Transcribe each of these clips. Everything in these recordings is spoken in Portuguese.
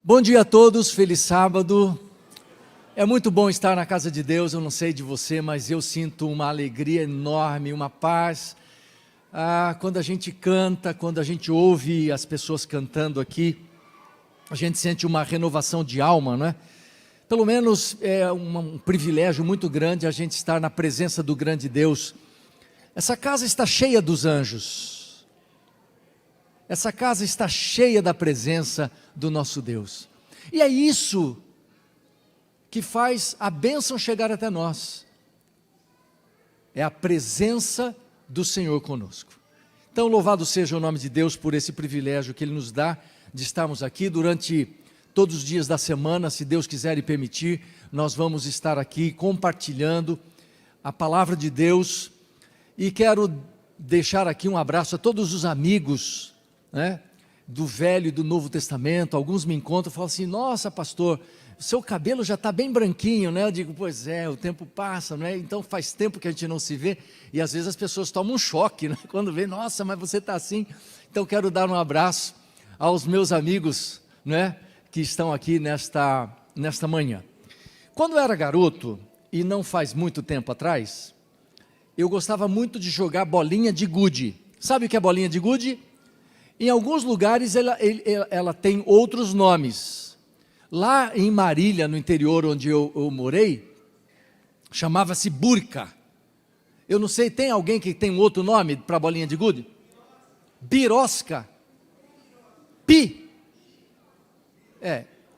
Bom dia a todos, feliz sábado. É muito bom estar na casa de Deus. Eu não sei de você, mas eu sinto uma alegria enorme, uma paz. Quando a gente canta, quando a gente ouve as pessoas cantando aqui, a gente sente uma renovação de alma, não é? Pelo menos é um privilégio muito grande a gente estar na presença do grande Deus. Essa casa está cheia dos anjos. Essa casa está cheia da presença do nosso Deus. E é isso que faz a bênção chegar até nós. É a presença do Senhor conosco. Então, louvado seja o nome de Deus por esse privilégio que Ele nos dá de estarmos aqui durante todos os dias da semana. Se Deus quiser e permitir, nós vamos estar aqui compartilhando a palavra de Deus. E quero deixar aqui um abraço a todos os amigos, né, do Velho e do Novo Testamento. Alguns me encontram e falam assim: nossa, pastor, o seu cabelo já está bem branquinho, né? Eu digo: pois é, o tempo passa, né? Então faz tempo que a gente não se vê, e às vezes as pessoas tomam um choque, né? Quando vê: nossa, mas você está assim. Então quero dar um abraço aos meus amigos, né, que estão aqui nesta manhã. Quando eu era garoto, e não faz muito tempo atrás, eu gostava muito de jogar bolinha de gude. Sabe o que é bolinha de gude? Em alguns lugares ela tem outros nomes. Lá em Marília, no interior onde eu morei, chamava-se burca. Eu não sei, tem alguém que tem um outro nome para bolinha de gude? Birosca. Pi.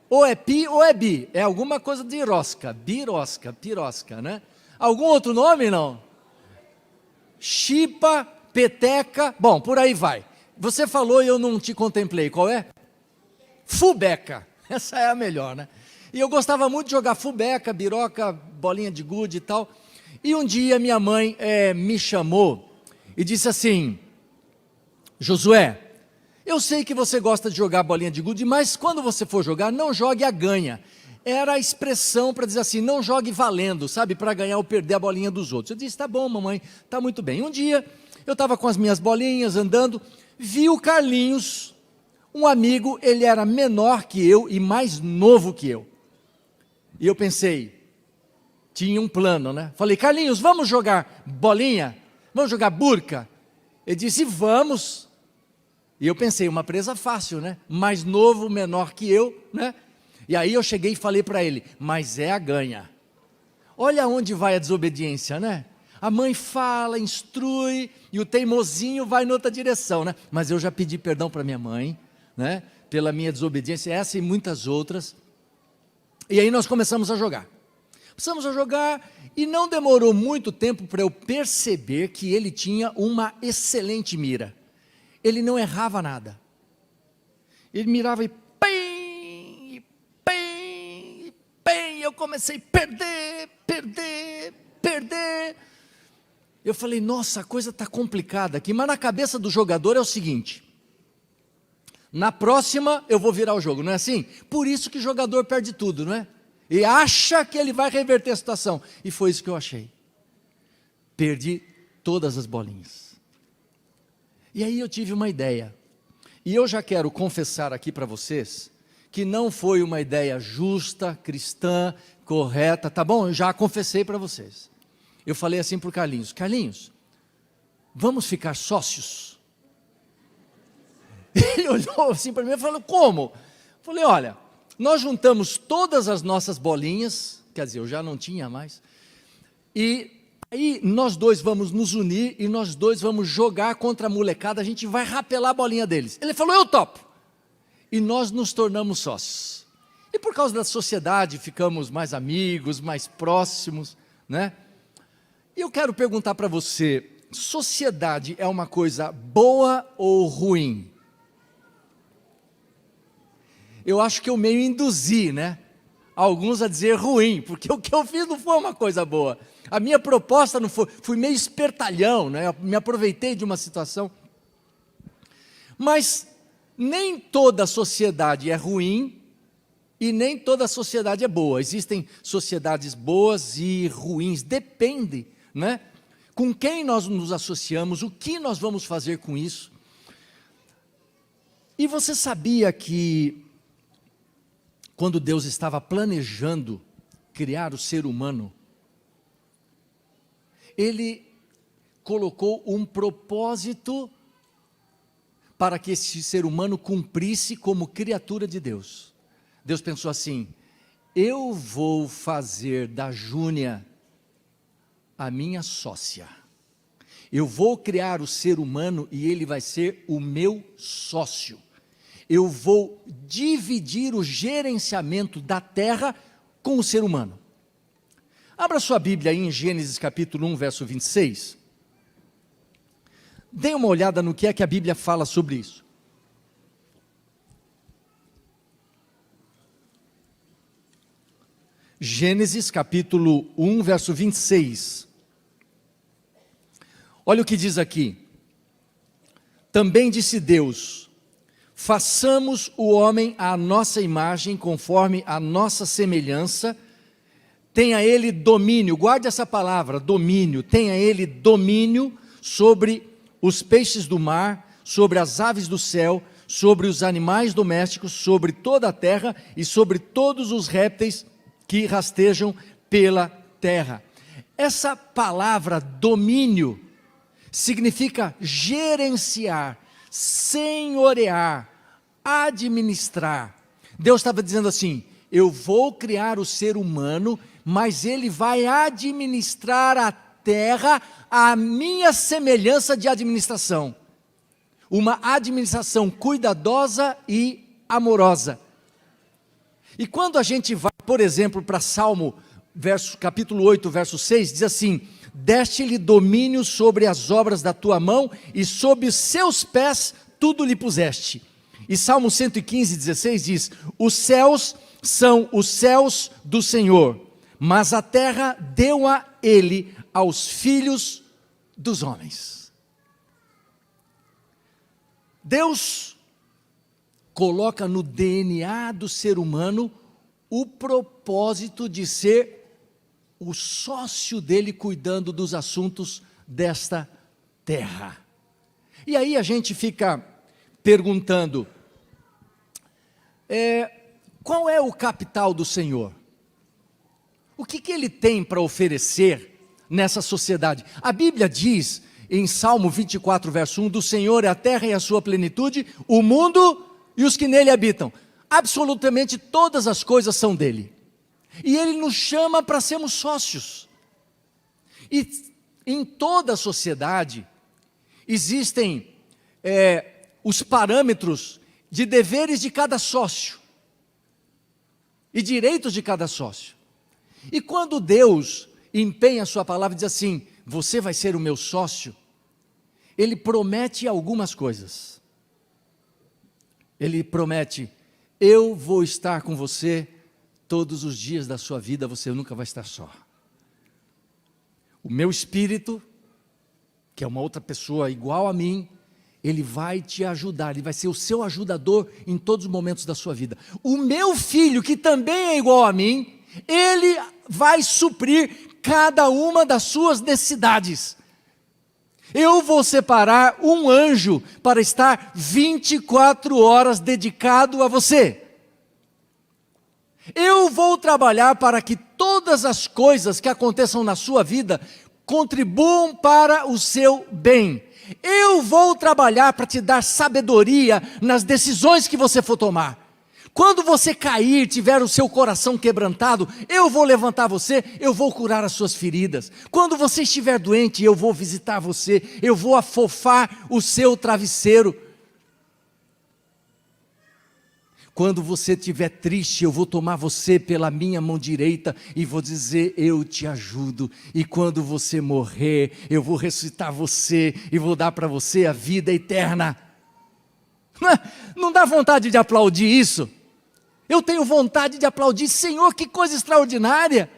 Ou é pi ou é bi. É alguma coisa de rosca. Birosca, pirosca, né? Algum outro nome, não? Chipa, peteca, bom, por aí vai. Você falou e eu não te contemplei, qual é? Fubeca, essa é a melhor, né? E eu gostava muito de jogar fubeca, biroca, bolinha de gude e tal. E um dia minha mãe me chamou e disse assim: Josué, eu sei que você gosta de jogar bolinha de gude, mas quando você for jogar, não jogue a ganha. Era a expressão para dizer assim: não jogue valendo, sabe, para ganhar ou perder a bolinha dos outros. Eu disse: tá bom, mamãe, tá muito bem. Um dia, eu estava com as minhas bolinhas, andando, vi o Carlinhos, um amigo, ele era menor que eu e mais novo que eu. E eu pensei, tinha um plano, né? Falei: Carlinhos, vamos jogar bolinha? Vamos jogar burca? Ele disse: vamos. E eu pensei, uma presa fácil, né? Mais novo, menor que eu, né? E aí eu cheguei e falei para ele: mas é a ganha. Olha onde vai a desobediência, né? A mãe fala, instrui, e o teimosinho vai em outra direção, né? Mas eu já pedi perdão para minha mãe, né? Pela minha desobediência, essa e muitas outras. E aí nós começamos a jogar. Começamos a jogar e não demorou muito tempo para eu perceber que ele tinha uma excelente mira. Ele não errava nada. Ele mirava e pem, pem, pem. Eu comecei a perder. Eu falei: nossa, a coisa está complicada aqui. Mas na cabeça do jogador é o seguinte: na próxima eu vou virar o jogo, não é assim? Por isso que o jogador perde tudo, não é? E acha que ele vai reverter a situação. E foi isso que eu achei. Perdi todas as bolinhas. E aí eu tive uma ideia. E eu já quero confessar aqui para vocês que não foi uma ideia justa, cristã, correta, tá bom? Eu já confessei para vocês. Eu falei assim para o Carlinhos: Carlinhos, vamos ficar sócios? Ele olhou assim para mim e falou: como? Eu falei: olha, nós juntamos todas as nossas bolinhas, quer dizer, eu já não tinha mais, e aí nós dois vamos nos unir e nós dois vamos jogar contra a molecada, a gente vai rapelar a bolinha deles. Ele falou: eu topo. E nós nos tornamos sócios. E por causa da sociedade ficamos mais amigos, mais próximos, né? E eu quero perguntar para você: sociedade é uma coisa boa ou ruim? Eu acho que eu meio induzi, né, alguns a dizer ruim, porque o que eu fiz não foi uma coisa boa. A minha proposta não foi, fui meio espertalhão, né? Eu me aproveitei de uma situação. Mas nem toda sociedade é ruim e nem toda sociedade é boa. Existem sociedades boas e ruins, depende, né, com quem nós nos associamos, o que nós vamos fazer com isso. E você sabia que quando Deus estava planejando criar o ser humano, Ele colocou um propósito para que esse ser humano cumprisse como criatura de Deus. Deus pensou assim: eu vou fazer da Júnia a minha sócia. Eu vou criar o ser humano e ele vai ser o meu sócio. Eu vou dividir o gerenciamento da terra com o ser humano. Abra sua Bíblia aí em Gênesis capítulo 1, verso 26. Dê uma olhada no que é que a Bíblia fala sobre isso. Gênesis capítulo 1, verso 26. Olha o que diz aqui. Também disse Deus: façamos o homem à nossa imagem, conforme a nossa semelhança, tenha ele domínio, guarde essa palavra, domínio, tenha ele domínio sobre os peixes do mar, sobre as aves do céu, sobre os animais domésticos, sobre toda a terra e sobre todos os répteis que rastejam pela terra. Essa palavra domínio significa gerenciar, senhorear, administrar. Deus estava dizendo assim: eu vou criar o ser humano, mas ele vai administrar a terra à minha semelhança de administração. Uma administração cuidadosa e amorosa. E quando a gente vai, por exemplo, para Salmo, capítulo 8, verso 6, diz assim: deste-lhe domínio sobre as obras da tua mão, e sob os seus pés tudo lhe puseste. E Salmo 115, 16 diz: os céus são os céus do Senhor, mas a terra deu a ele, aos filhos dos homens. Deus coloca no DNA do ser humano o propósito de ser o sócio dele cuidando dos assuntos desta terra. E aí a gente fica perguntando, qual é o capital do Senhor? O que ele tem para oferecer nessa sociedade? A Bíblia diz em Salmo 24, verso 1, do Senhor é a terra e a sua plenitude, o mundo e os que nele habitam. Absolutamente todas as coisas são dele. E ele nos chama para sermos sócios. E em toda a sociedade existem os parâmetros de deveres de cada sócio e direitos de cada sócio. E quando Deus empenha a sua palavra e diz assim: você vai ser o meu sócio, Ele promete algumas coisas. Ele promete: eu vou estar com você todos os dias da sua vida, você nunca vai estar só. O meu espírito, que é uma outra pessoa igual a mim, ele vai te ajudar, ele vai ser o seu ajudador em todos os momentos da sua vida. O meu filho, que também é igual a mim, ele vai suprir cada uma das suas necessidades. Eu vou separar um anjo para estar 24 horas dedicado a você. Eu vou trabalhar para que todas as coisas que aconteçam na sua vida contribuam para o seu bem. Eu vou trabalhar para te dar sabedoria nas decisões que você for tomar. Quando você cair, tiver o seu coração quebrantado, eu vou levantar você, eu vou curar as suas feridas. Quando você estiver doente, eu vou visitar você, eu vou afofar o seu travesseiro. Quando você estiver triste, eu vou tomar você pela minha mão direita e vou dizer: eu te ajudo. E quando você morrer, eu vou ressuscitar você e vou dar para você a vida eterna. Não dá vontade de aplaudir isso? Eu tenho vontade de aplaudir. Senhor, que coisa extraordinária!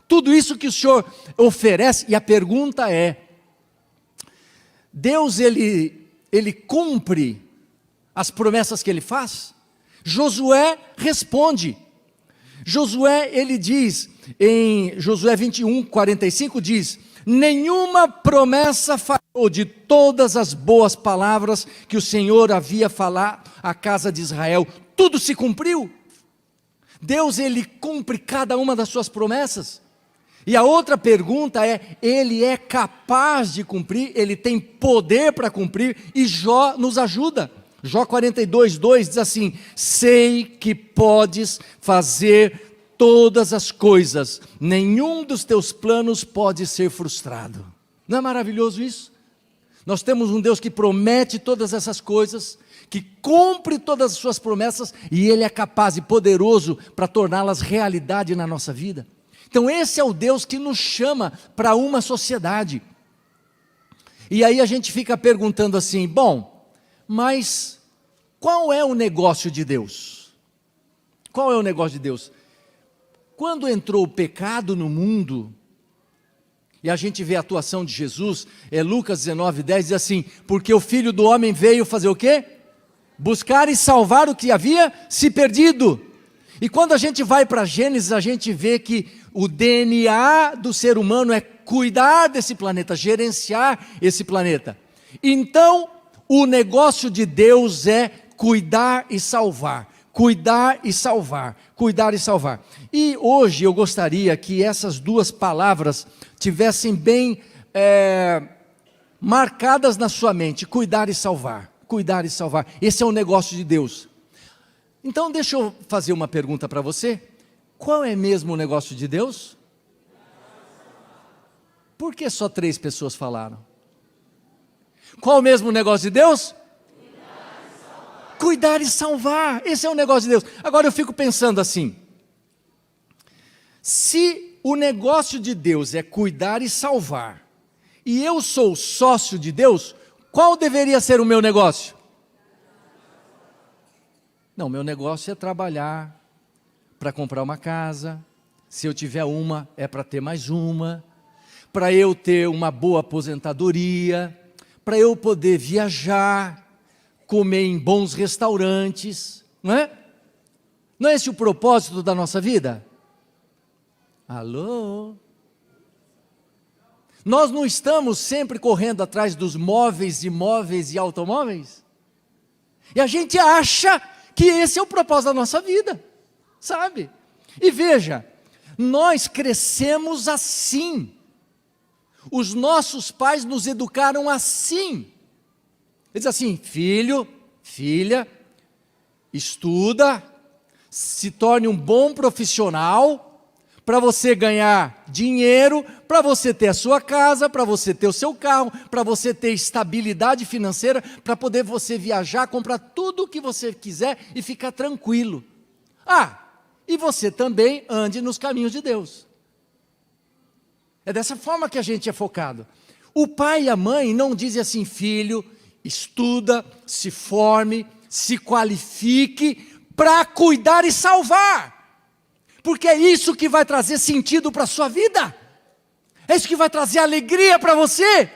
Tudo isso que o Senhor oferece. E a pergunta é: Deus, Ele cumpre as promessas que Ele faz? Josué responde. Josué, ele diz, em Josué 21, 45, diz: nenhuma promessa falhou de todas as boas palavras que o Senhor havia falado à casa de Israel. Tudo se cumpriu. Deus, ele cumpre cada uma das suas promessas? E a outra pergunta é, ele é capaz de cumprir, ele tem poder para cumprir, e Jó nos ajuda. Jó 42:2 diz assim: sei que podes fazer todas as coisas, nenhum dos teus planos pode ser frustrado. Não é maravilhoso isso? Nós temos um Deus que promete todas essas coisas, que cumpre todas as suas promessas, e Ele é capaz e poderoso para torná-las realidade na nossa vida. Então esse é o Deus que nos chama para uma sociedade. E aí a gente fica perguntando assim, bom, mas qual é o negócio de Deus? Qual é o negócio de Deus? Quando entrou o pecado no mundo, e a gente vê a atuação de Jesus, Lucas 19:10 diz assim, porque o Filho do Homem veio fazer o quê? Buscar e salvar o que havia se perdido. E quando a gente vai para Gênesis, a gente vê que o DNA do ser humano é cuidar desse planeta, gerenciar esse planeta. Então, o negócio de Deus é cuidar e salvar, cuidar e salvar, cuidar e salvar. E hoje eu gostaria que essas duas palavras tivessem bem marcadas na sua mente, cuidar e salvar, cuidar e salvar. Esse é o negócio de Deus. Então deixa eu fazer uma pergunta para você. Qual é mesmo o negócio de Deus? Por que só 3 pessoas falaram? Qual mesmo o negócio de Deus? Cuidar e salvar. Esse é o negócio de Deus. Agora eu fico pensando assim, se o negócio de Deus é cuidar e salvar, e eu sou sócio de Deus, qual deveria ser o meu negócio? Não, meu negócio é trabalhar para comprar uma casa, se eu tiver uma, é para ter mais uma, para eu ter uma boa aposentadoria, para eu poder viajar, comer em bons restaurantes, não é? Não é esse o propósito da nossa vida? Alô? Nós não estamos sempre correndo atrás dos móveis, imóveis e automóveis? E a gente acha que esse é o propósito da nossa vida, sabe? E veja, nós crescemos assim, os nossos pais nos educaram assim. Eles dizem assim, filho, filha, estuda, se torne um bom profissional, para você ganhar dinheiro, para você ter a sua casa, para você ter o seu carro, para você ter estabilidade financeira, para poder você viajar, comprar tudo o que você quiser e ficar tranquilo. E você também ande nos caminhos de Deus. É dessa forma que a gente é focado. O pai e a mãe não dizem assim, filho, estuda, se forme, se qualifique para cuidar e salvar. Porque é isso que vai trazer sentido para a sua vida. É isso que vai trazer alegria para você.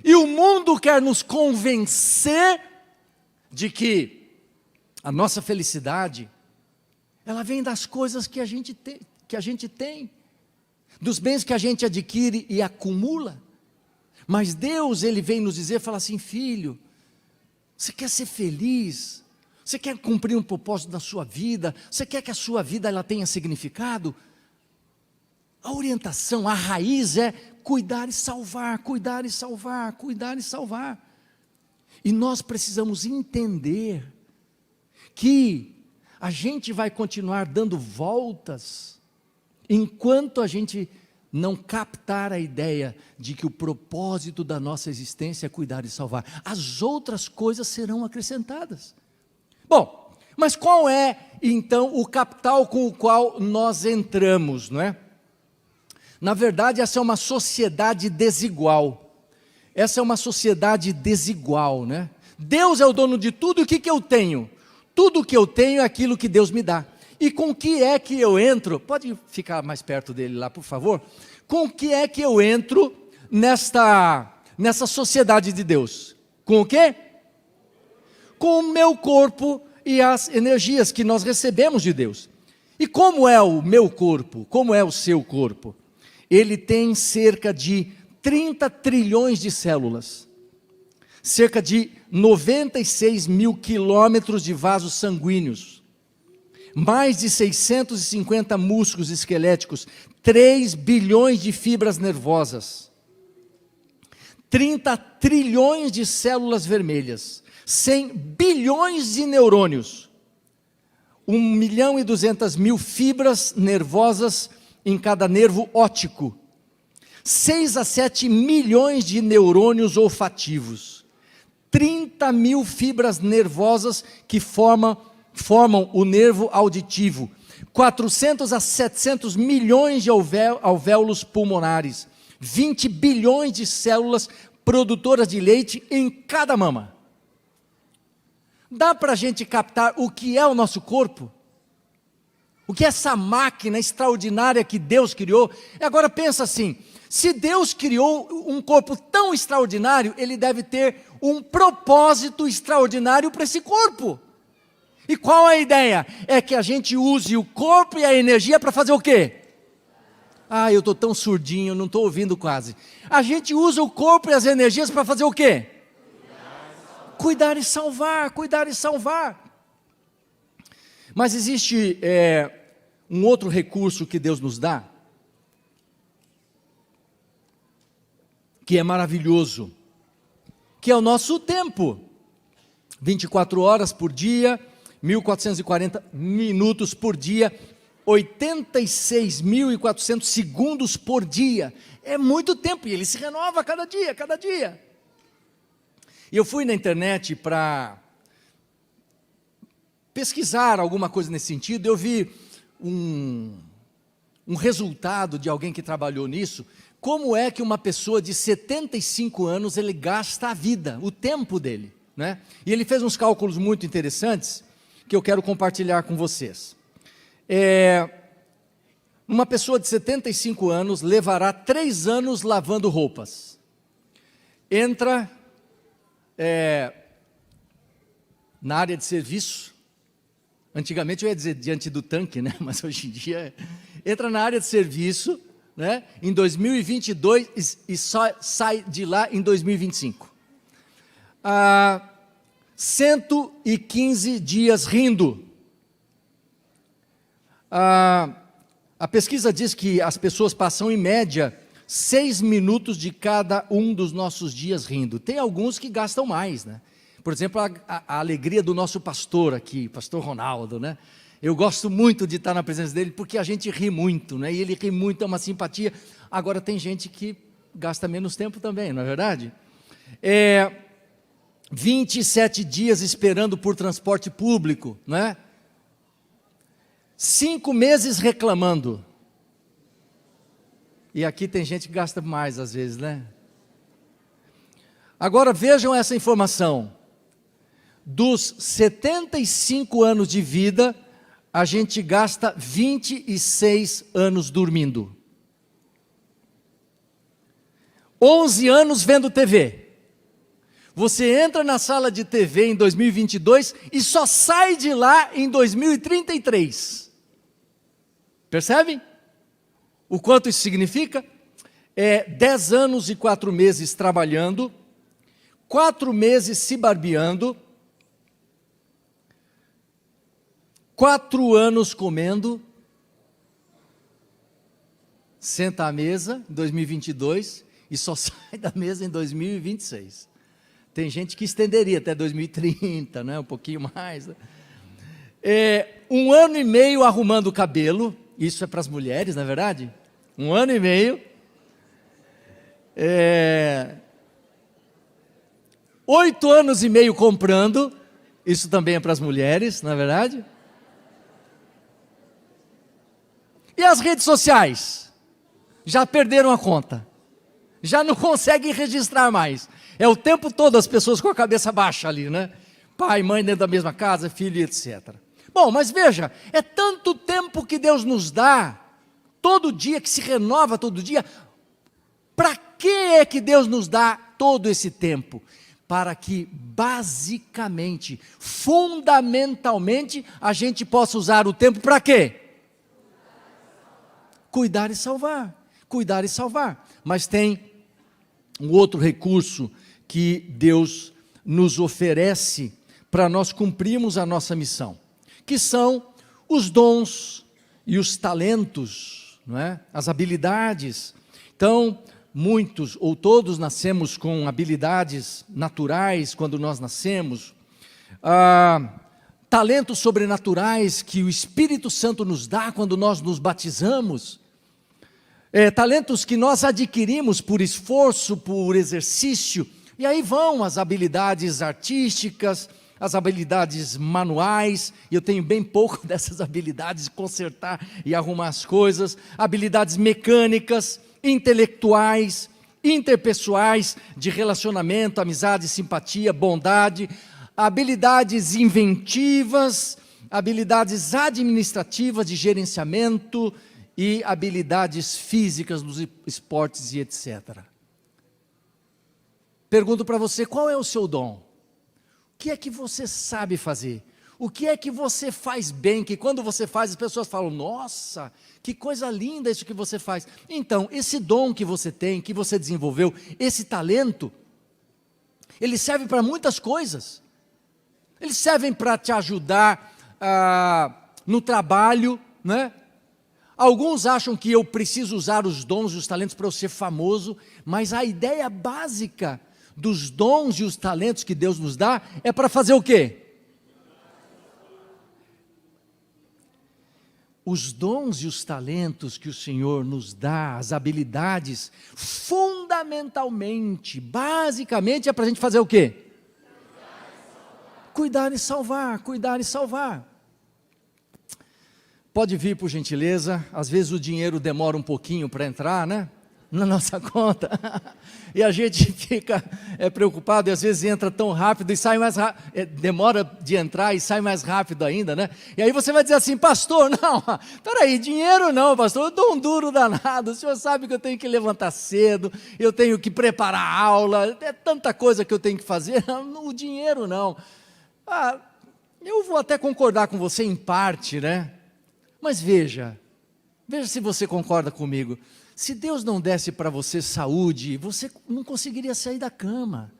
E o mundo quer nos convencer de que a nossa felicidade, ela vem das coisas que a gente tem, dos bens que a gente adquire e acumula. Mas Deus, Ele vem nos dizer, fala assim, filho, você quer ser feliz? Você quer cumprir um propósito na sua vida? Você quer que a sua vida ela tenha significado? A orientação, a raiz é cuidar e salvar, cuidar e salvar, cuidar e salvar. E nós precisamos entender que a gente vai continuar dando voltas enquanto a gente não captar a ideia de que o propósito da nossa existência é cuidar e salvar. As outras coisas serão acrescentadas. Bom, mas qual é então o capital com o qual nós entramos, não é? Na verdade, essa é uma sociedade desigual. Essa é uma sociedade desigual, né? Deus é o dono de tudo, e o que eu tenho? Tudo que eu tenho é aquilo que Deus me dá. E com que é que eu entro? Pode ficar mais perto dele lá, por favor? Com que é que eu entro nessa sociedade de Deus? Com o quê? Com o meu corpo e as energias que nós recebemos de Deus. E como é o meu corpo? Como é o seu corpo? Ele tem cerca de 30 trilhões de células, cerca de 96 mil quilômetros de vasos sanguíneos, mais de 650 músculos esqueléticos, 3 bilhões de fibras nervosas, 30 trilhões de células vermelhas, 100 bilhões de neurônios, 1.200.000 fibras nervosas em cada nervo óptico, 6 a 7 milhões de neurônios olfativos, 30 mil fibras nervosas que formam o nervo auditivo, 400 a 700 milhões de alvéolos pulmonares, 20 bilhões de células produtoras de leite em cada mama. Dá para a gente captar o que é o nosso corpo? O que é essa máquina extraordinária que Deus criou? Agora pensa assim, se Deus criou um corpo tão extraordinário, Ele deve ter um propósito extraordinário para esse corpo. E qual a ideia? É que a gente use o corpo e a energia para fazer o quê? Ah, eu estou tão surdinho, não estou ouvindo quase. A gente usa o corpo e as energias para fazer o quê? Cuidar e salvar, cuidar e salvar. Mas existe um outro recurso que Deus nos dá, que é maravilhoso, que é o nosso tempo. 24 horas por dia, 1.440 minutos por dia, 86.400 segundos por dia. É muito tempo e ele se renova cada dia, cada dia. E eu fui na internet para pesquisar alguma coisa nesse sentido. Eu vi um resultado de alguém que trabalhou nisso. Como é que uma pessoa de 75 anos, ele gasta a vida, o tempo dele, né? E ele fez uns cálculos muito interessantes, que eu quero compartilhar com vocês. Uma pessoa de 75 anos levará 3 anos lavando roupas. Entra na área de serviço, antigamente eu ia dizer diante do tanque, né? Mas hoje em dia, entra na área de serviço, né? Em 2022 e só sai de lá em 2025. 115 dias rindo. A pesquisa diz que as pessoas passam em média 6 minutos de cada um dos nossos dias rindo. Tem alguns que gastam mais, né? Por exemplo, a alegria do nosso pastor aqui, pastor Ronaldo, né? Eu gosto muito de estar na presença dele, porque a gente ri muito, né? E ele ri muito, é uma simpatia. Agora tem gente que gasta menos tempo também, não é verdade? 27 dias esperando por transporte público, não é? 5 meses reclamando. E aqui tem gente que gasta mais às vezes, né? Agora vejam essa informação. Dos 75 anos de vida, a gente gasta 26 anos dormindo. 11 anos vendo TV. Você entra na sala de TV em 2022 e só sai de lá em 2033. Percebem? O quanto isso significa? 10 anos e 4 meses trabalhando, 4 meses se barbeando, 4 anos comendo, senta à mesa em 2022 e só sai da mesa em 2026. Tem gente que estenderia até 2030, né? Um pouquinho mais. 1 ano e meio arrumando o cabelo, isso é para as mulheres, não é verdade? 1 ano e meio. 8 anos e meio comprando, isso também é para as mulheres, não é verdade? E as redes sociais? Já perderam a conta. Já não conseguem registrar mais. É o tempo todo as pessoas com a cabeça baixa ali, né? Pai, mãe dentro da mesma casa, filho, etc. Bom, mas veja, é tanto tempo que Deus nos dá, todo dia, que se renova todo dia. Para que é que Deus nos dá todo esse tempo? Para que, basicamente, fundamentalmente, a gente possa usar o tempo para quê? Cuidar e salvar. Cuidar e salvar. Mas tem um outro recurso que Deus nos oferece para nós cumprirmos a nossa missão, que são os dons e os talentos, não é? As habilidades. Então, muitos ou todos nascemos com habilidades naturais quando nós nascemos, talentos sobrenaturais que o Espírito Santo nos dá quando nós nos batizamos, talentos que nós adquirimos por esforço, por exercício, e aí vão as habilidades artísticas, as habilidades manuais, e eu tenho bem pouco dessas habilidades de consertar e arrumar as coisas, habilidades mecânicas, intelectuais, interpessoais, de relacionamento, amizade, simpatia, bondade, habilidades inventivas, habilidades administrativas de gerenciamento e habilidades físicas nos esportes e etc. Pergunto para você, qual é o seu dom? O que é que você sabe fazer? O que é que você faz bem, que quando você faz as pessoas falam, nossa, que coisa linda isso que você faz. Então, esse dom que você tem, que você desenvolveu, esse talento, ele serve para muitas coisas. Eles servem para te ajudar no trabalho, né? Alguns acham que eu preciso usar os dons e os talentos para eu ser famoso, mas a ideia básica dos dons e os talentos que Deus nos dá é para fazer o quê? Os dons e os talentos que o Senhor nos dá, as habilidades, fundamentalmente, basicamente é para a gente fazer o quê? Cuidar e salvar, cuidar e salvar. Pode vir, por gentileza. Às vezes o dinheiro demora um pouquinho para entrar, né? Na nossa conta, e a gente fica preocupado, e às vezes entra tão rápido e sai mais rápido, demora de entrar e sai mais rápido ainda, né? E aí você vai dizer assim, pastor, não, peraí, dinheiro não, pastor, eu dou um duro danado, o senhor sabe que eu tenho que levantar cedo, eu tenho que preparar a aula, é tanta coisa que eu tenho que fazer, o dinheiro não. Eu vou até concordar com você em parte, né? Mas veja se você concorda comigo. Se Deus não desse para você saúde, você não conseguiria sair da cama.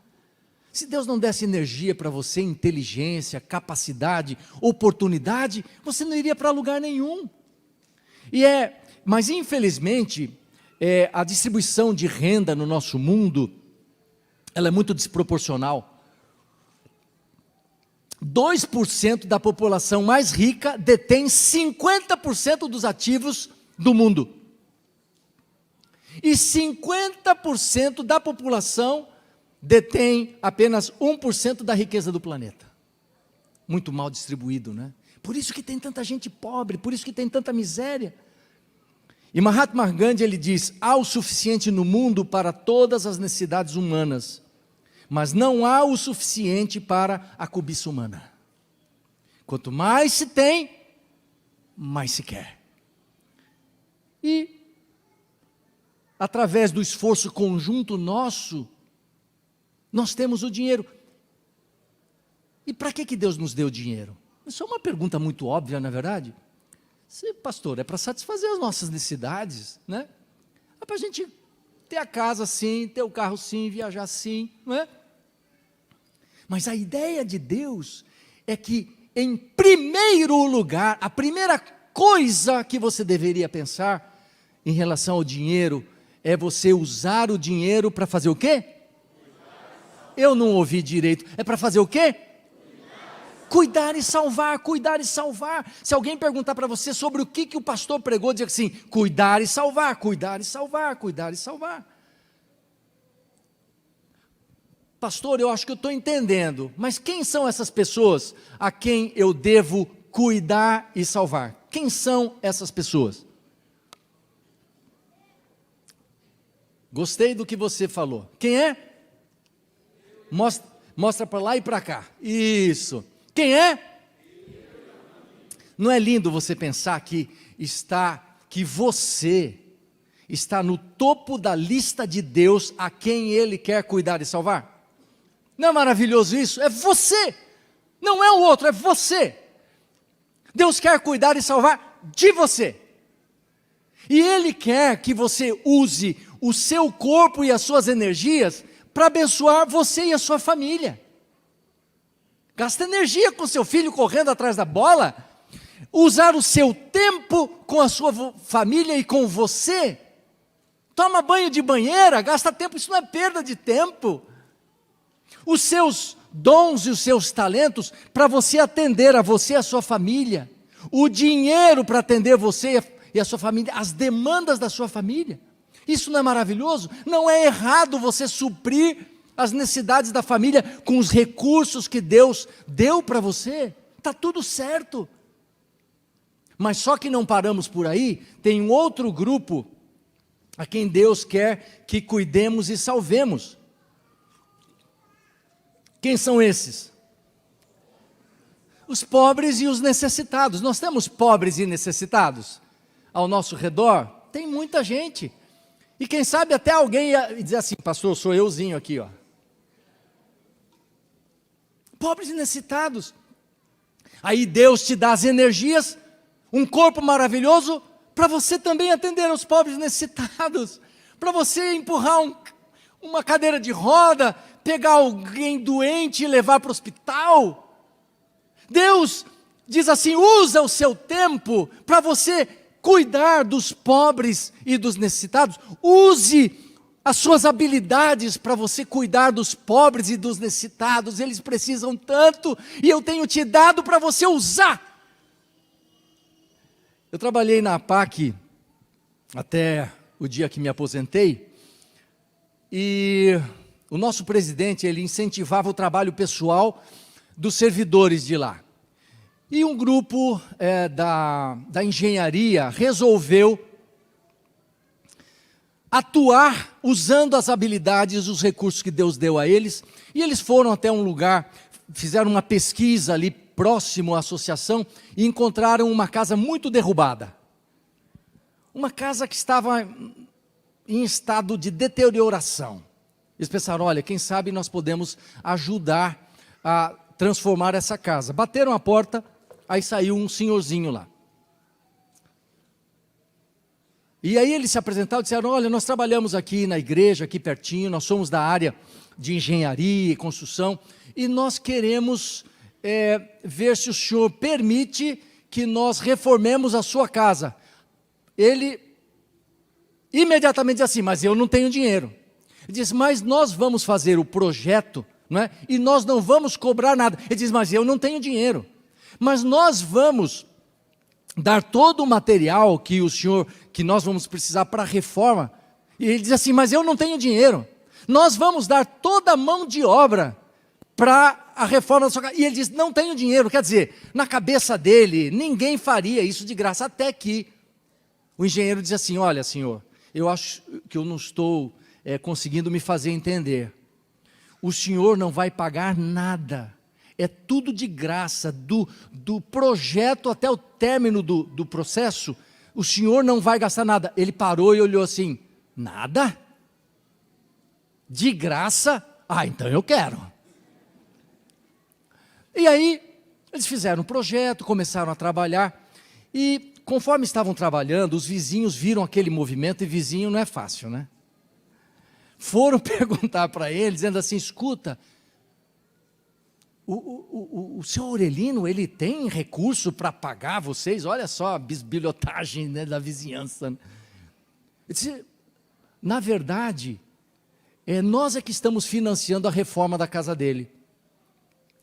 Se Deus não desse energia para você, inteligência, capacidade, oportunidade, você não iria para lugar nenhum. Mas infelizmente, a distribuição de renda no nosso mundo, ela é muito desproporcional. 2% da população mais rica detém 50% dos ativos do mundo. E 50% da população detém apenas 1% da riqueza do planeta. Muito mal distribuído, né? Por isso que tem tanta gente pobre, por isso que tem tanta miséria. E Mahatma Gandhi, ele diz, há o suficiente no mundo para todas as necessidades humanas, mas não há o suficiente para a cobiça humana. Quanto mais se tem, mais se quer. E através do esforço conjunto nosso, nós temos o dinheiro. E para que Deus nos deu dinheiro? Isso é uma pergunta muito óbvia, na verdade. Pastor, é para satisfazer as nossas necessidades, né? É para a gente ter a casa sim, ter o carro sim, viajar sim, não é? Mas a ideia de Deus é que, em primeiro lugar, a primeira coisa que você deveria pensar em relação ao dinheiro é você usar o dinheiro para fazer o quê? Eu não ouvi direito. É para fazer o quê? Cuidar e salvar, cuidar e salvar. Se alguém perguntar para você sobre o que o pastor pregou, diz assim, cuidar e salvar, cuidar e salvar, cuidar e salvar. Pastor, eu acho que eu estou entendendo, mas quem são essas pessoas a quem eu devo cuidar e salvar? Quem são essas pessoas? Gostei do que você falou. Quem é? Mostra para lá e para cá. Isso. Quem é? Não é lindo você pensar que você está no topo da lista de Deus a quem Ele quer cuidar e salvar? Não é maravilhoso isso? É você. Não é o outro, é você. Deus quer cuidar e salvar de você. E Ele quer que você use o seu corpo e as suas energias para abençoar você e a sua família. Gasta energia com seu filho correndo atrás da bola. usar o seu tempo com a sua família e com você. Toma banho de banheira, gasta tempo, isso não é perda de tempo. Os seus dons e os seus talentos para você atender a você e a sua família. O dinheiro para atender você e a sua família, as demandas da sua família. Isso não é maravilhoso? Não é errado você suprir as necessidades da família com os recursos que Deus deu para você. Está tudo certo. Mas só que não paramos por aí, tem um outro grupo a quem Deus quer que cuidemos e salvemos. Quem são esses? Os pobres e os necessitados. Nós temos pobres e necessitados ao nosso redor? Tem muita gente. E quem sabe até alguém ia dizer assim, pastor, sou euzinho aqui, ó. Pobres e necessitados. Aí Deus te dá as energias, um corpo maravilhoso, para você também atender aos pobres necessitados, para você empurrar uma cadeira de roda, pegar alguém doente e levar para o hospital. Deus diz assim, usa o seu tempo para você cuidar dos pobres e dos necessitados. Use as suas habilidades para você cuidar dos pobres e dos necessitados. Eles precisam tanto e eu tenho te dado para você usar. Eu trabalhei na APAC até o dia que me aposentei, e o nosso presidente, ele incentivava o trabalho pessoal dos servidores de lá. E um grupo da engenharia resolveu atuar usando as habilidades, os recursos que Deus deu a eles, e eles foram até um lugar, fizeram uma pesquisa ali próximo à associação e encontraram uma casa muito derrubada. Uma casa que estava em estado de deterioração. Eles pensaram, olha, quem sabe nós podemos ajudar a transformar essa casa. Bateram a porta, aí saiu um senhorzinho lá. E aí eles se apresentaram e disseram, olha, nós trabalhamos aqui na igreja, aqui pertinho, nós somos da área de engenharia e construção, e nós queremos ver se o senhor permite que nós reformemos a sua casa. Ele imediatamente diz assim, mas eu não tenho dinheiro. Ele diz, mas nós vamos fazer o projeto, não é? E nós não vamos cobrar nada. Ele diz, mas eu não tenho dinheiro. Mas nós vamos dar todo o material que nós vamos precisar para a reforma. E ele diz assim, mas eu não tenho dinheiro. Nós vamos dar toda a mão de obra para a reforma da sua casa. E ele diz, não tenho dinheiro. Quer dizer, na cabeça dele, ninguém faria isso de graça, até que o engenheiro diz assim, olha senhor, eu acho que eu não estou conseguindo me fazer entender. O senhor não vai pagar nada. É tudo de graça, do projeto até o término do processo, o senhor não vai gastar nada. Ele parou e olhou assim, nada? De graça? Ah, então eu quero. E aí, eles fizeram um projeto, começaram a trabalhar, e conforme estavam trabalhando, os vizinhos viram aquele movimento, e vizinho não é fácil, né? Foram perguntar para ele, dizendo assim, escuta, o seu Aurelino, ele tem recurso para pagar vocês? Olha só a bisbilhotagem, né, da vizinhança. Ele disse, na verdade, nós é que estamos financiando a reforma da casa dele.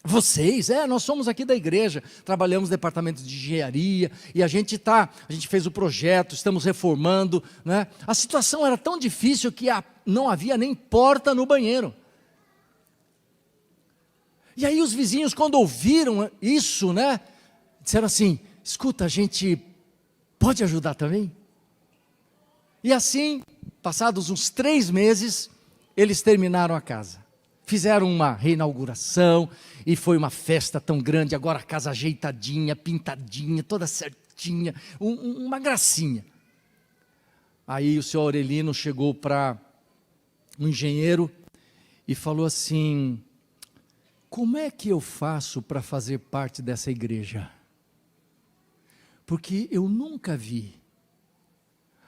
Vocês? Nós somos aqui da igreja, trabalhamos no departamento de engenharia, e a gente fez o projeto, estamos reformando, né? A situação era tão difícil que não havia nem porta no banheiro. E aí os vizinhos, quando ouviram isso, né, disseram assim, escuta, a gente pode ajudar também? E assim, passados uns 3 meses, eles terminaram a casa. Fizeram uma reinauguração, e foi uma festa tão grande, agora a casa ajeitadinha, pintadinha, toda certinha, uma gracinha. Aí o senhor Aurelino chegou para um engenheiro e falou assim, como é que eu faço para fazer parte dessa igreja? Porque eu nunca vi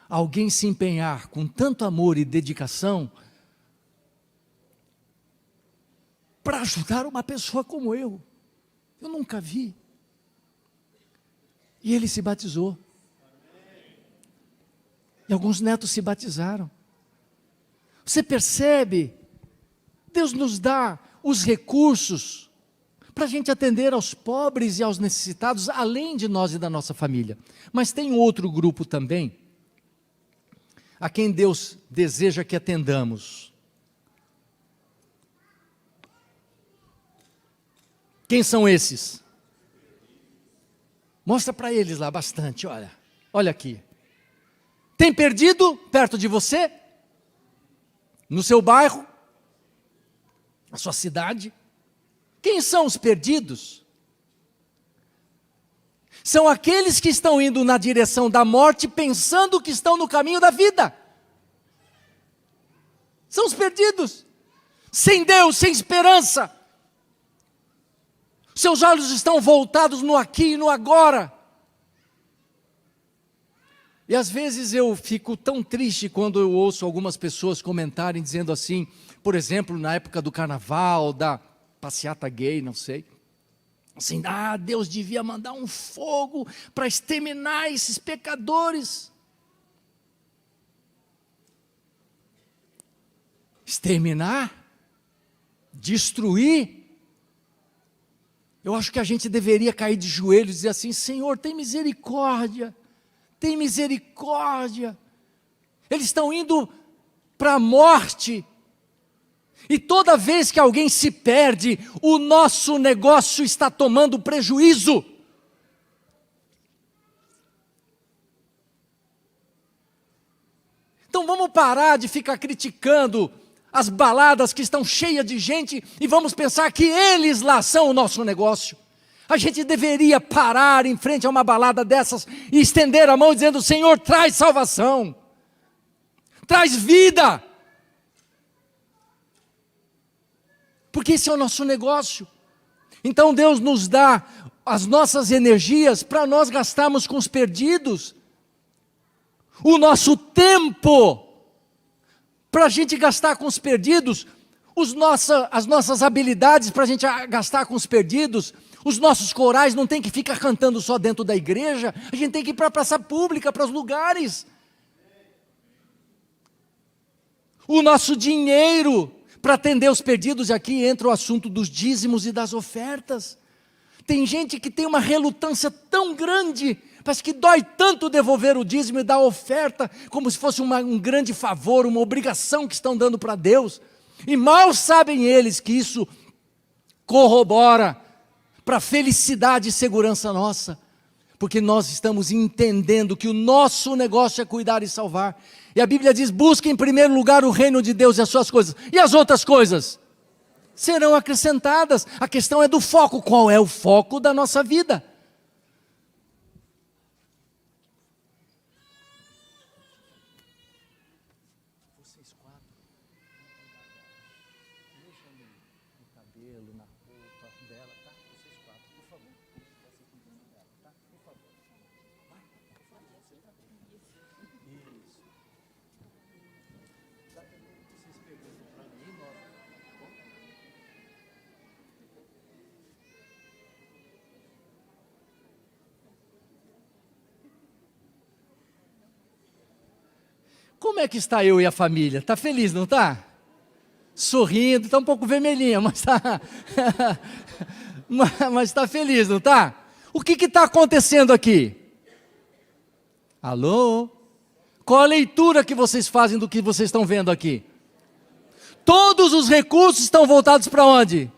alguém se empenhar com tanto amor e dedicação para ajudar uma pessoa como eu. Eu nunca vi. E ele se batizou. E alguns netos se batizaram. Você percebe? Deus nos dá os recursos para a gente atender aos pobres e aos necessitados, além de nós e da nossa família. Mas tem um outro grupo também, a quem Deus deseja que atendamos. Quem são esses? Mostra para eles lá bastante, olha aqui. Tem perdido perto de você? No seu bairro? Na sua cidade? Quem são os perdidos? São aqueles que estão indo na direção da morte, pensando que estão no caminho da vida. São os perdidos. Sem Deus, sem esperança. Seus olhos estão voltados no aqui e no agora. E às vezes eu fico tão triste quando eu ouço algumas pessoas comentarem, dizendo assim, por exemplo, na época do carnaval, da passeata gay, não sei, assim, Deus devia mandar um fogo para exterminar esses pecadores. Exterminar? Destruir? Eu acho que a gente deveria cair de joelhos e dizer assim, Senhor, tem misericórdia. Tem misericórdia. Eles estão indo para a morte. E toda vez que alguém se perde, o nosso negócio está tomando prejuízo. Então vamos parar de ficar criticando as baladas que estão cheias de gente e vamos pensar que eles lá são o nosso negócio. A gente deveria parar em frente a uma balada dessas e estender a mão dizendo, Senhor, traz salvação, traz vida. Porque esse é o nosso negócio. Então Deus nos dá as nossas energias para nós gastarmos com os perdidos. O nosso tempo para a gente gastar com os perdidos. As nossas habilidades para a gente gastar com os perdidos. Os nossos corais não tem que ficar cantando só dentro da igreja, a gente tem que ir para a praça pública, para os lugares. O nosso dinheiro para atender os perdidos, e aqui entra o assunto dos dízimos e das ofertas. Tem gente que tem uma relutância tão grande, parece que dói tanto devolver o dízimo e dar a oferta, como se fosse um grande favor, uma obrigação que estão dando para Deus. E mal sabem eles que isso corrobora para a felicidade e segurança nossa, porque nós estamos entendendo que o nosso negócio é cuidar e salvar, e a Bíblia diz, busque em primeiro lugar o reino de Deus e as suas coisas, e as outras coisas serão acrescentadas. A questão é do foco. Qual é o foco da nossa vida? Vocês quatro, deixa no cabelo, na roupa dela, tá? Vocês quatro, por favor. Tá? Por favor. Vai, por favor, você tá bem. Isso. Tá bem, vocês perguntam para mim, nós. Como é que está eu e a família? Está feliz, não está? Sorrindo, está um pouco vermelhinha, mas está mas está feliz, não está? O que está acontecendo aqui? Alô? Qual a leitura que vocês fazem do que vocês estão vendo aqui? Todos os recursos estão voltados para onde?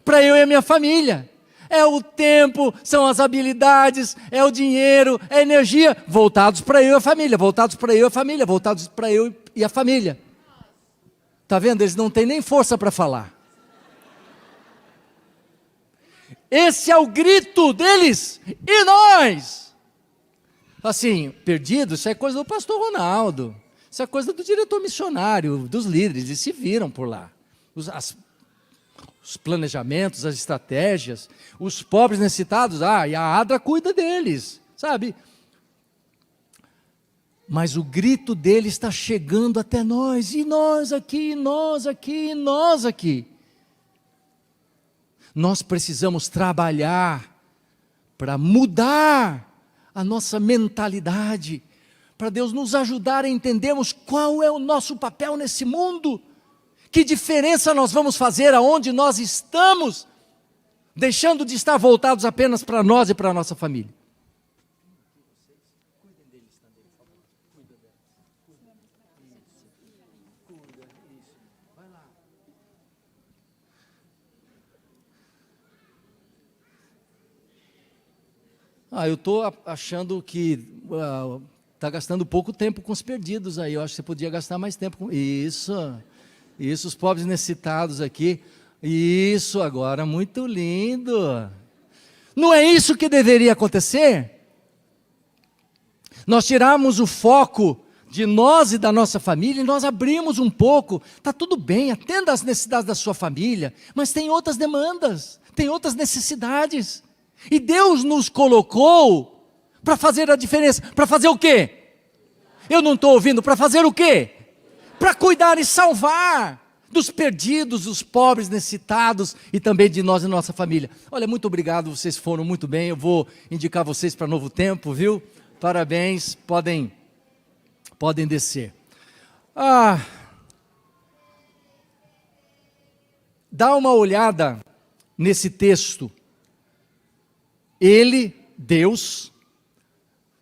Para eu e a minha família. É o tempo, são as habilidades, é o dinheiro, é a energia, voltados para eu e a família, voltados para eu e a família, voltados para eu e a família. Está vendo? Eles não têm nem força para falar. Esse é o grito deles, e nós? Assim, perdido, isso é coisa do pastor Ronaldo, isso é coisa do diretor missionário, dos líderes, eles se viram por lá. Os planejamentos, as estratégias, os pobres necessitados, e a ADRA cuida deles, sabe? Mas o grito dele está chegando até nós, e nós aqui, e nós aqui, e nós aqui. Nós precisamos trabalhar para mudar a nossa mentalidade, para Deus nos ajudar a entendermos qual é o nosso papel nesse mundo, que diferença nós vamos fazer aonde nós estamos, deixando de estar voltados apenas para nós e para a nossa família. Eu estou achando que está gastando pouco tempo com os perdidos aí. Eu acho que você podia gastar mais tempo com isso, os pobres necessitados aqui. Isso, agora, muito lindo. Não é isso que deveria acontecer? Nós tiramos o foco de nós e da nossa família e nós abrimos um pouco. Está tudo bem, atenda às necessidades da sua família, mas tem outras demandas, tem outras necessidades. E Deus nos colocou para fazer a diferença. Para fazer o quê? Eu não estou ouvindo. Para fazer o quê? Para cuidar e salvar dos perdidos, dos pobres, necessitados e também de nós e nossa família. Olha, muito obrigado, vocês foram muito bem. Eu vou indicar vocês para Novo Tempo, viu? Parabéns, podem descer. Dá uma olhada nesse texto. Ele, Deus,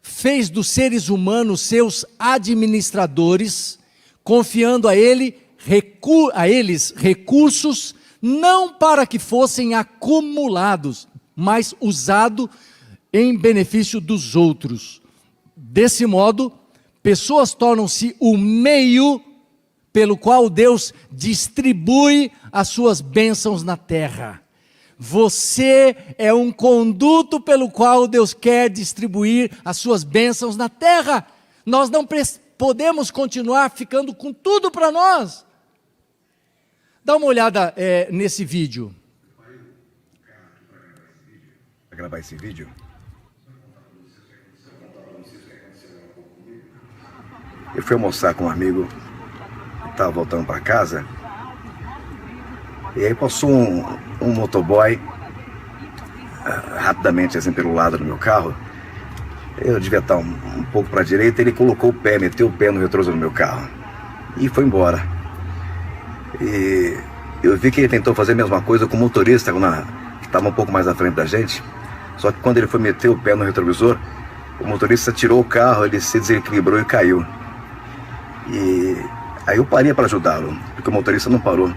fez dos seres humanos seus administradores, confiando a eles recursos, não para que fossem acumulados, mas usados em benefício dos outros. Desse modo, pessoas tornam-se o meio pelo qual Deus distribui as suas bênçãos na terra. Você é um conduto pelo qual Deus quer distribuir as suas bênçãos na terra. Nós não podemos continuar ficando com tudo para nós. Dá uma olhada nesse vídeo. Para gravar esse vídeo? Eu fui almoçar com um amigo, estava voltando para casa. E aí passou um motoboy, rapidamente assim pelo lado do meu carro. Eu devia estar um pouco para a direita, ele colocou o pé, meteu o pé no retrovisor do meu carro e foi embora. E eu vi que ele tentou fazer a mesma coisa com o motorista, que estava um pouco mais à frente da gente. Só que quando ele foi meter o pé no retrovisor, o motorista tirou o carro, ele se desequilibrou e caiu. E aí eu parei para ajudá-lo, porque o motorista não parou.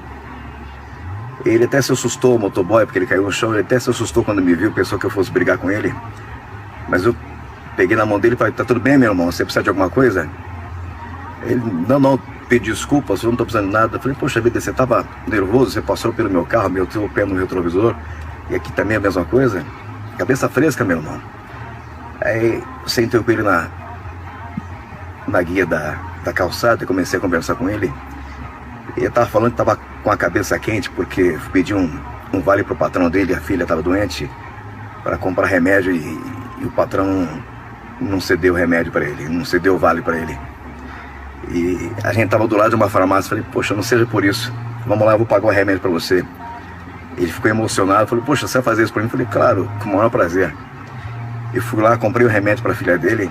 Ele até se assustou, o motoboy, porque ele caiu no chão, ele até se assustou quando me viu, pensou que eu fosse brigar com ele. Mas eu peguei na mão dele e falei, tá tudo bem, meu irmão, você precisa de alguma coisa? Ele, não, pedi desculpas, eu não estou precisando de nada. Eu falei, poxa vida, você estava nervoso, você passou pelo meu carro, meteu o pé no retrovisor, e aqui também é a mesma coisa? Cabeça fresca, meu irmão. Aí sentei com ele na guia da calçada e comecei a conversar com ele. Ele estava falando que estava com a cabeça quente porque pediu um vale para o patrão dele, a filha estava doente, para comprar remédio e o patrão não cedeu o remédio para ele, não cedeu o vale para ele. E a gente estava do lado de uma farmácia, falei, poxa, não seja por isso, vamos lá, eu vou pagar o remédio para você. Ele ficou emocionado, falou, poxa, você vai fazer isso por mim? Eu falei, claro, com o maior prazer. Eu fui lá, comprei o remédio para a filha dele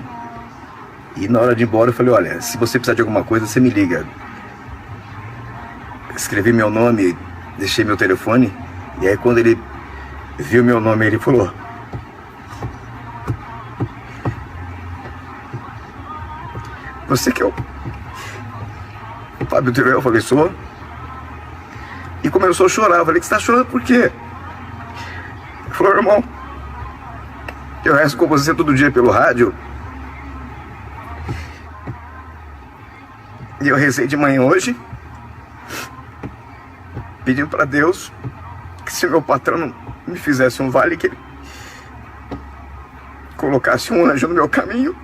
e na hora de ir embora eu falei, olha, se você precisar de alguma coisa, você me liga. Escrevi meu nome, deixei meu telefone, e aí quando ele viu meu nome, ele falou, você que é o Fábio Teruel? Eu falei, sou. E começou a chorar, eu falei, que você está chorando por quê? Ele falou, irmão, eu rezo com você todo dia pelo rádio, e eu rezei de manhã hoje, pedindo para Deus que se meu patrão não me fizesse um vale, que ele colocasse um anjo no meu caminho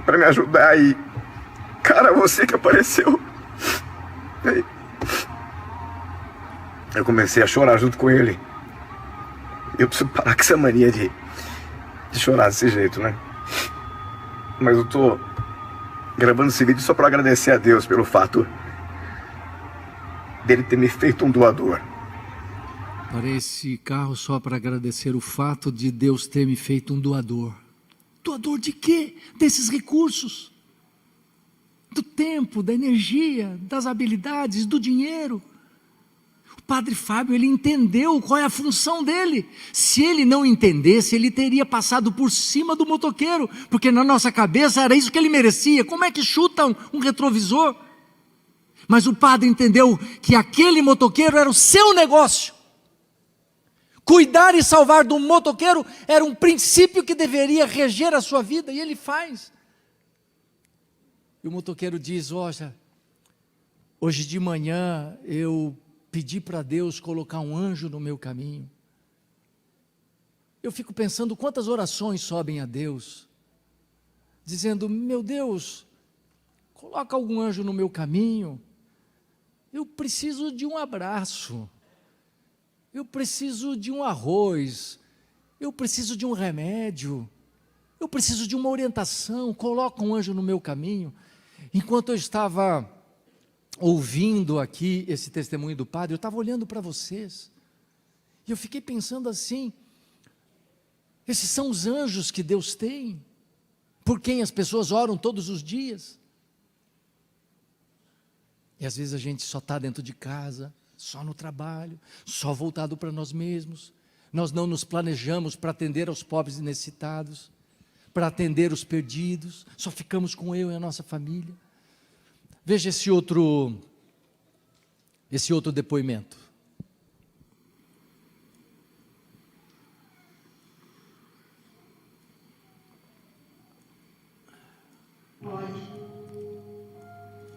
para me ajudar. E cara, você que apareceu. Aí, eu comecei a chorar junto com ele. Eu preciso parar com essa mania de chorar desse jeito, né? Mas eu tô gravando esse vídeo só para agradecer a Deus pelo fato dele ter me feito um doador. Parei esse carro só para agradecer o fato de Deus ter me feito um doador. Doador de quê? Desses recursos. Do tempo, da energia, das habilidades, do dinheiro. O padre Fábio, ele entendeu qual é a função dele. Se ele não entendesse, ele teria passado por cima do motoqueiro, porque na nossa cabeça era isso que ele merecia. Como é que chuta um retrovisor? Mas o padre entendeu que aquele motoqueiro era o seu negócio. Cuidar e salvar do motoqueiro era um princípio que deveria reger a sua vida, e ele faz. E o motoqueiro diz: olha, hoje de manhã eu pedi para Deus colocar um anjo no meu caminho. Eu fico pensando quantas orações sobem a Deus, dizendo: meu Deus, coloca algum anjo no meu caminho, eu preciso de um abraço, eu preciso de um arroz, eu preciso de um remédio, eu preciso de uma orientação, coloca um anjo no meu caminho. Enquanto eu estava ouvindo aqui esse testemunho do padre, eu estava olhando para vocês, e eu fiquei pensando assim, esses são os anjos que Deus tem, por quem as pessoas oram todos os dias. E às vezes a gente só está dentro de casa, só no trabalho, só voltado para nós mesmos. Nós não nos planejamos para atender aos pobres e necessitados, para atender os perdidos, só ficamos com eu e a nossa família. Veja esse outro depoimento. Pode.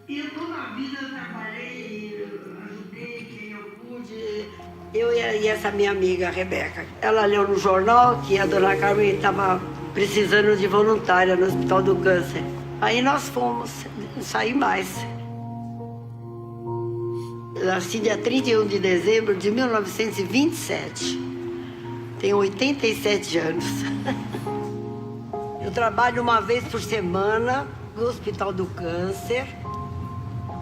E eu toda a vida trabalhei, ajudei quem eu pude. Eu e essa minha amiga, a Rebeca, ela leu no jornal que a dona Carmen estava precisando de voluntária no Hospital do Câncer. Aí nós fomos, não saí mais. Eu nasci dia 31 de dezembro de 1927. Tenho 87 anos. Eu trabalho uma vez por semana no Hospital do Câncer.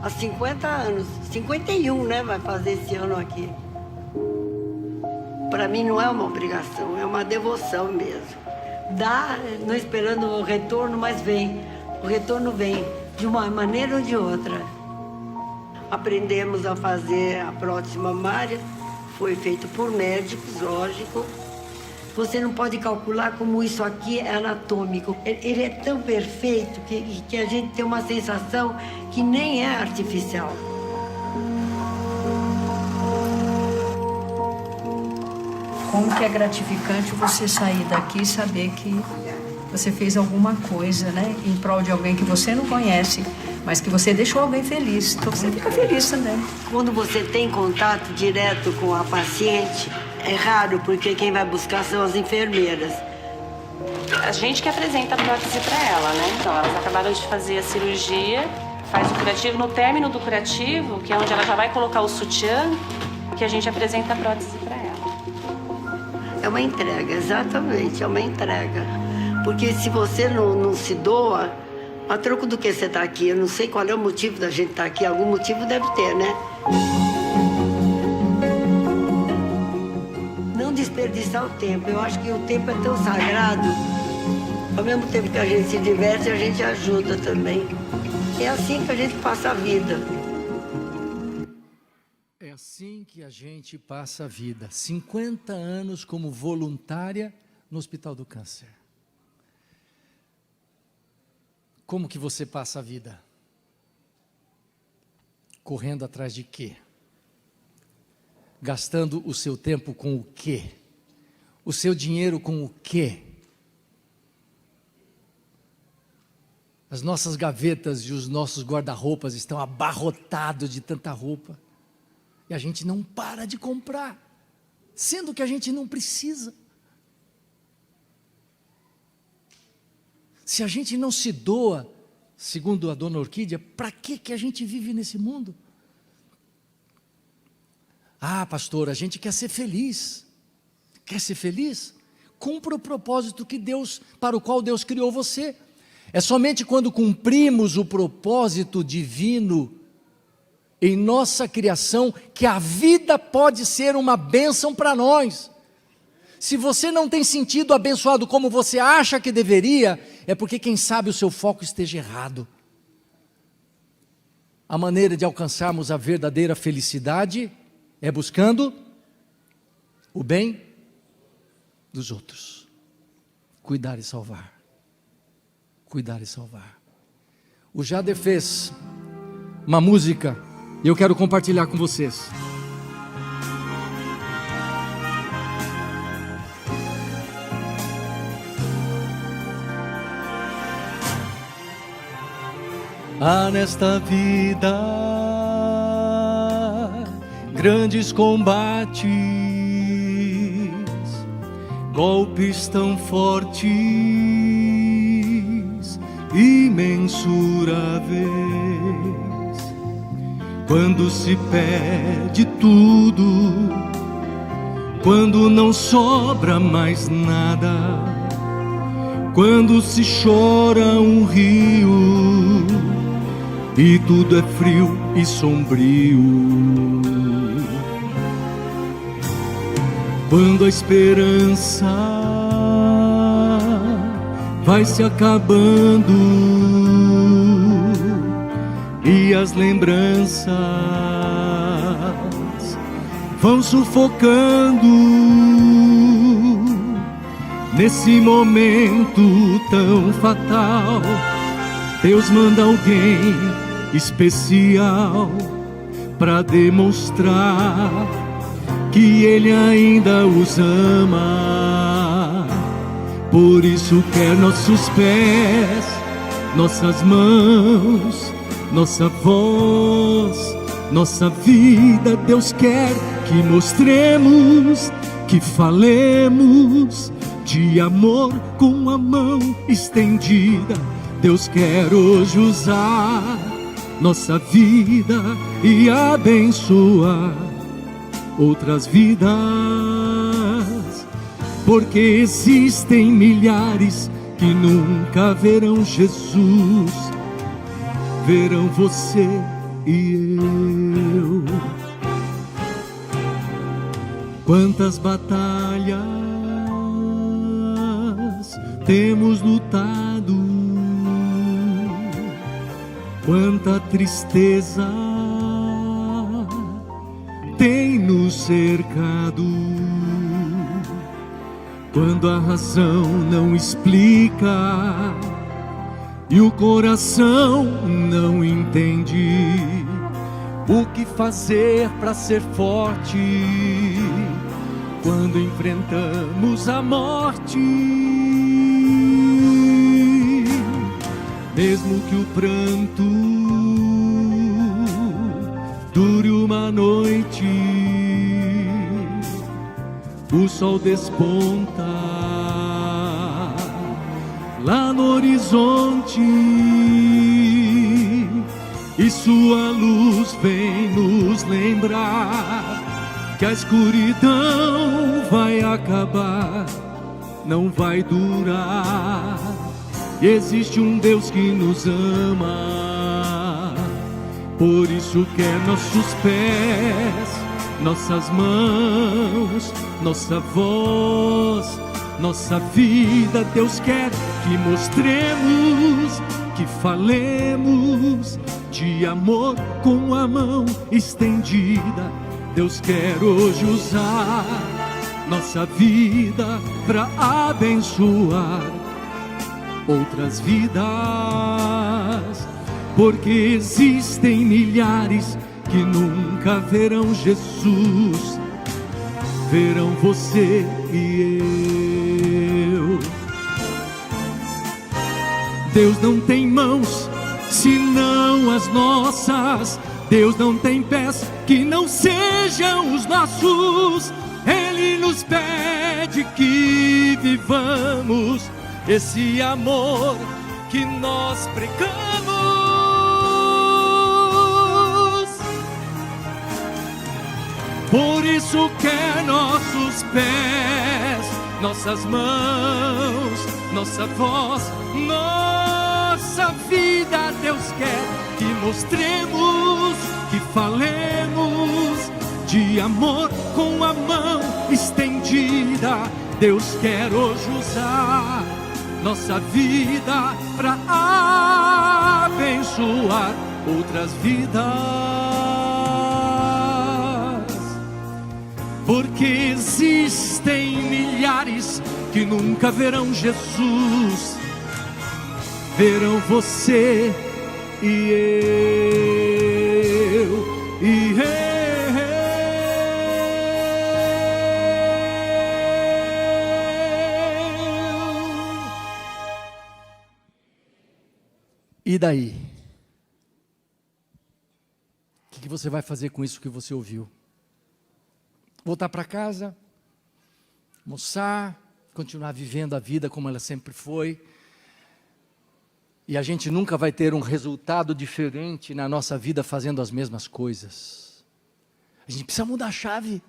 Há 50 anos. 51, né? Vai fazer esse ano aqui. Para mim não é uma obrigação, é uma devoção mesmo. Dá, não esperando o retorno, mas vem. O retorno vem, de uma maneira ou de outra. Aprendemos a fazer a prótese mamária, foi feito por médicos, lógico. Você não pode calcular como isso aqui é anatômico. Ele é tão perfeito que a gente tem uma sensação que nem é artificial. Como que é gratificante você sair daqui e saber que você fez alguma coisa, né? Em prol de alguém que você não conhece, mas que você deixou alguém feliz. Então você fica feliz também. Quando você tem contato direto com a paciente, é raro, porque quem vai buscar são as enfermeiras. A gente que apresenta a prótese para ela, né? Então, elas acabaram de fazer a cirurgia, faz o curativo. No término do curativo, que é onde ela já vai colocar o sutiã, que a gente apresenta a prótese para ela. É uma entrega, exatamente, é uma entrega. Porque se você não se doa, a troco do que você está aqui, eu não sei qual é o motivo da gente estar aqui, algum motivo deve ter, né? Não desperdiçar o tempo, eu acho que o tempo é tão sagrado. Ao mesmo tempo que a gente se diverte, a gente ajuda também. É assim que a gente passa a vida. É assim que a gente passa a vida. 50 anos como voluntária no Hospital do Câncer. Como que você passa a vida? Correndo atrás de quê? Gastando o seu tempo com o quê? O seu dinheiro com o quê? As nossas gavetas e os nossos guarda-roupas estão abarrotados de tanta roupa. E a gente não para de comprar, sendo que a gente não precisa. Se a gente não se doa, segundo a dona Orquídea, para que a gente vive nesse mundo? Ah, pastor, a gente quer ser feliz. Quer ser feliz? Cumpra o propósito para o qual Deus criou você. É somente quando cumprimos o propósito divino em nossa criação que a vida pode ser uma bênção para nós. Se você não tem sentido abençoado como você acha que deveria, é porque quem sabe o seu foco esteja errado. A maneira de alcançarmos a verdadeira felicidade é buscando o bem dos outros. Cuidar e salvar. Cuidar e salvar. O Jader fez uma música e eu quero compartilhar com vocês. Há nesta vida grandes combates, golpes tão fortes, imensuráveis. Quando se perde tudo, quando não sobra mais nada, quando se chora um rio e tudo é frio e sombrio, quando a esperança vai se acabando e as lembranças vão sufocando, nesse momento tão fatal, Deus manda alguém especial para demonstrar que Ele ainda os ama. Por isso quer nossos pés, nossas mãos, nossa voz, nossa vida. Deus quer que mostremos, que falemos de amor com a mão estendida. Deus quer hoje usar nossa vida e abençoar outras vidas, porque existem milhares que nunca verão Jesus, verão você e eu. Quantas batalhas temos lutado, quanta tristeza tem nos cercado, quando a razão não explica e o coração não entende o que fazer para ser forte, quando enfrentamos a morte. Mesmo que o pranto dure uma noite, o sol desponta lá no horizonte e sua luz vem nos lembrar que a escuridão vai acabar, não vai durar. E existe um Deus que nos ama, por isso quer nossos pés, nossas mãos, nossa voz, nossa vida. Deus quer que mostremos, que falemos de amor com a mão estendida. Deus quer hoje usar nossa vida para abençoar outras vidas, porque existem milhares que nunca verão Jesus, verão você e eu. Deus não tem mãos senão as nossas, Deus não tem pés que não sejam os nossos. Ele nos pede que vivamos esse amor que nós pregamos. Por isso quer nossos pés, nossas mãos, nossa voz, nossa vida. Deus quer que mostremos, que falemos de amor com a mão estendida. Deus quer hoje usar nossa vida para abençoar outras vidas, porque existem milhares que nunca verão Jesus, verão você e eu, E daí? O que você vai fazer com isso que você ouviu? Voltar para casa, almoçar, continuar vivendo a vida como ela sempre foi. E a gente nunca vai ter um resultado diferente na nossa vida fazendo as mesmas coisas. A gente precisa mudar a chave.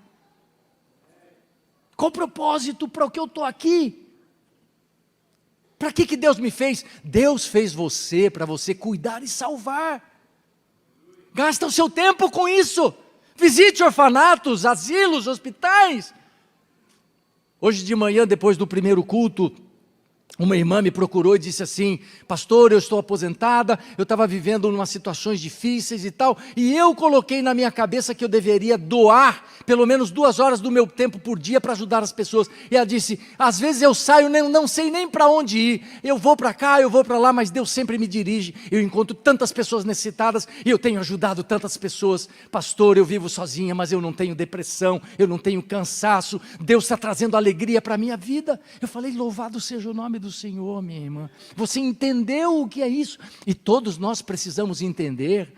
Qual o propósito para o que eu estou aqui? Para que Deus me fez? Deus fez você para você cuidar e salvar. Gasta o seu tempo com isso. Visite orfanatos, asilos, hospitais. Hoje de manhã, depois do primeiro culto, uma irmã me procurou e disse assim: pastor, eu estou aposentada, eu estava vivendo umas situações difíceis e tal, e eu coloquei na minha cabeça que eu deveria doar pelo menos 2 horas do meu tempo por dia para ajudar as pessoas. E ela disse: às vezes eu saio, não sei nem para onde ir, eu vou para cá, eu vou para lá, mas Deus sempre me dirige, eu encontro tantas pessoas necessitadas, e eu tenho ajudado tantas pessoas. Pastor, eu vivo sozinha, mas eu não tenho depressão, eu não tenho cansaço, Deus está trazendo alegria para a minha vida. Eu falei: louvado seja o nome do Senhor, minha irmã. Você entendeu o que é isso? E todos nós precisamos entender,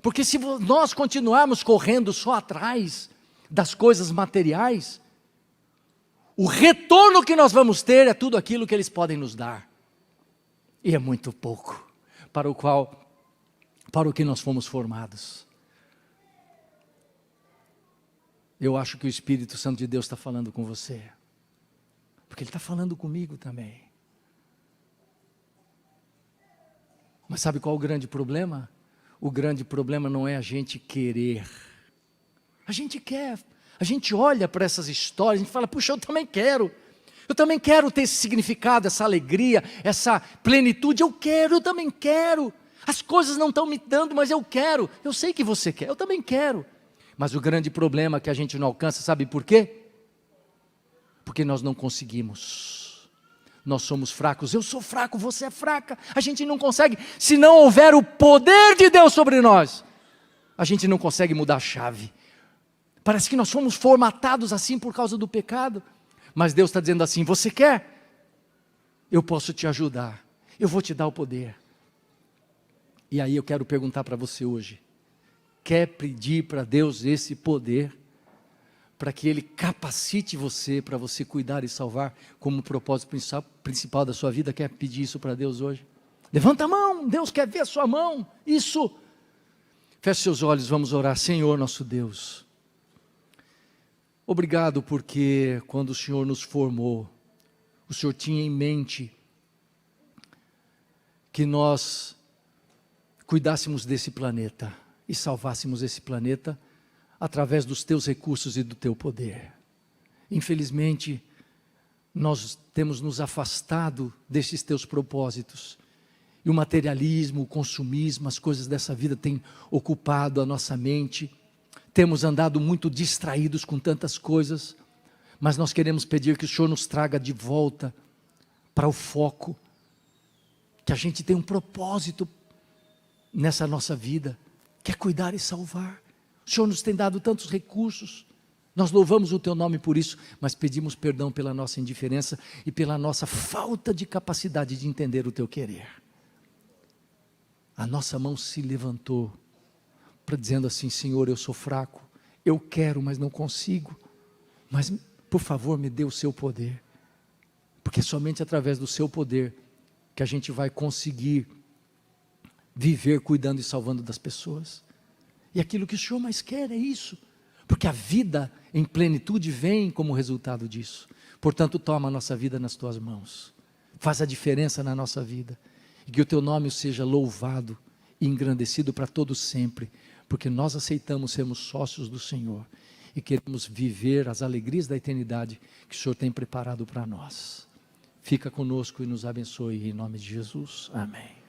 porque se nós continuarmos correndo só atrás das coisas materiais, o retorno que nós vamos ter é tudo aquilo que eles podem nos dar, e é muito pouco para o que nós fomos formados. Eu acho que o Espírito Santo de Deus está falando com você, porque Ele está falando comigo também. Mas sabe qual é o grande problema? O grande problema não é a gente querer. A gente quer, a gente olha para essas histórias, a gente fala: puxa, eu também quero ter esse significado, essa alegria, essa plenitude, eu também quero. As coisas não estão me dando, mas eu quero. Eu sei que você quer, eu também quero. Mas o grande problema é que a gente não alcança, sabe por quê? Porque nós não conseguimos. Nós somos fracos, eu sou fraco, você é fraca, a gente não consegue. Se não houver o poder de Deus sobre nós, a gente não consegue mudar a chave. Parece que nós fomos formatados assim por causa do pecado, mas Deus está dizendo assim: você quer? Eu posso te ajudar, eu vou te dar o poder. E aí eu quero perguntar para você hoje: quer pedir para Deus esse poder, para que Ele capacite você, para você cuidar e salvar como propósito principal da sua vida? Quer pedir isso para Deus hoje? Levanta a mão, Deus quer ver a sua mão, isso. Feche seus olhos, vamos orar. Senhor nosso Deus, obrigado porque quando o Senhor nos formou, o Senhor tinha em mente que nós cuidássemos desse planeta e salvássemos esse planeta através dos teus recursos e do teu poder. Infelizmente, nós temos nos afastado desses teus propósitos, e o materialismo, o consumismo, as coisas dessa vida têm ocupado a nossa mente, temos andado muito distraídos com tantas coisas, mas nós queremos pedir que o Senhor nos traga de volta para o foco, que a gente tem um propósito nessa nossa vida, que é cuidar e salvar. O Senhor nos tem dado tantos recursos, nós louvamos o Teu nome por isso, mas pedimos perdão pela nossa indiferença e pela nossa falta de capacidade de entender o Teu querer. A nossa mão se levantou, dizendo assim: Senhor, eu sou fraco, eu quero, mas não consigo, mas por favor me dê o Seu poder, porque somente através do Seu poder que a gente vai conseguir viver cuidando e salvando das pessoas. E aquilo que o Senhor mais quer é isso, porque a vida em plenitude vem como resultado disso. Portanto, toma a nossa vida nas Tuas mãos, faz a diferença na nossa vida, e que o Teu nome seja louvado e engrandecido para todo sempre, porque nós aceitamos sermos sócios do Senhor e queremos viver as alegrias da eternidade que o Senhor tem preparado para nós. Fica conosco e nos abençoe em nome de Jesus. Amém.